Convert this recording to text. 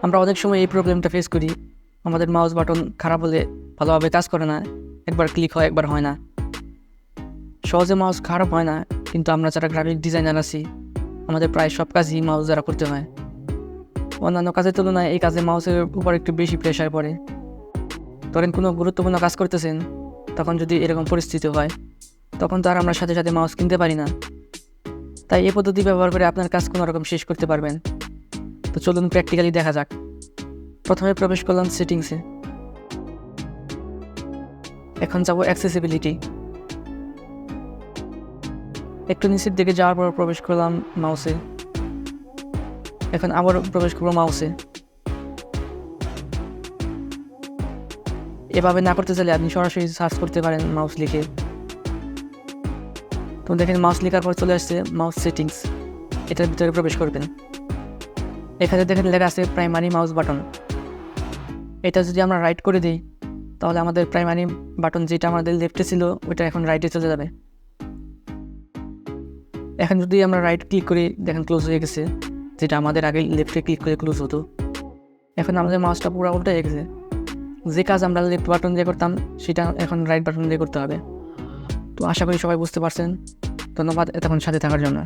আমরা অনেক সময় এই প্রবলেমটা ফেস করি, আমাদের মাউস বাটন খারাপ হলে ভালোভাবে কাজ করে না, একবার ক্লিক হয় একবার হয় না। সহজে মাউস খারাপ হয় না, কিন্তু আমরা যারা গ্রাফিক ডিজাইনার আছি আমাদের প্রায় সব কাজই মাউস দ্বারা করতে হয়। অন্যান্য কাজের তুলনায় এই কাজে মাউসের উপর একটু বেশি প্রেশার পড়ে। ধরেন কোনো গুরুত্বপূর্ণ কাজ করতেছেন, তখন যদি এরকম পরিস্থিতি হয় তখন তো আর আমরা সাথে সাথে মাউস কিনতে পারি না। তাই এই পদ্ধতি ব্যবহার করে আপনার কাজ কোনো রকম শেষ করতে পারবেন। তো চলুন প্র্যাকটিক্যালি দেখা যাক। প্রথমে প্রবেশ করলাম সেটিংসে, এখন যাব অ্যাক্সেসিবিলিটি। একটু নিচের দিকে যাওয়ার পর প্রবেশ করলাম মাউসে, এখন আবার প্রবেশ করবো মাউসে। এভাবে না করতে চাইলে আপনি সরাসরি সার্চ করতে পারেন মাউস লিখে। তো দেখেন মাউস লেখার পর চলে আসছে মাউস সেটিংস, এটার ভিতরে প্রবেশ করবেন। এখানে দেখেন লেখা আছে প্রাইমারি মাউস বাটন। এটা যদি আমরা রাইট করে দিই তাহলে আমাদের প্রাইমারি বাটন যেটা আমাদের লেফটে ছিল ওইটা এখন রাইটে চলে যাবে। এখন যদি আমরা রাইট ক্লিক করি দেখেন ক্লোজ হয়ে গেছে, যেটা আমাদের আগে লেফটে ক্লিক করে ক্লোজ হতো। এখন আমাদের মাউসটা পুরো উল্টে হয়ে গেছে, যে কাজ আমরা লেফট বাটন দিয়ে করতাম সেটা এখন রাইট বাটন দিয়ে করতে হবে। তো আশা করি সবাই বুঝতে পারছেন। ধন্যবাদ এতক্ষণ সাথে থাকার জন্য।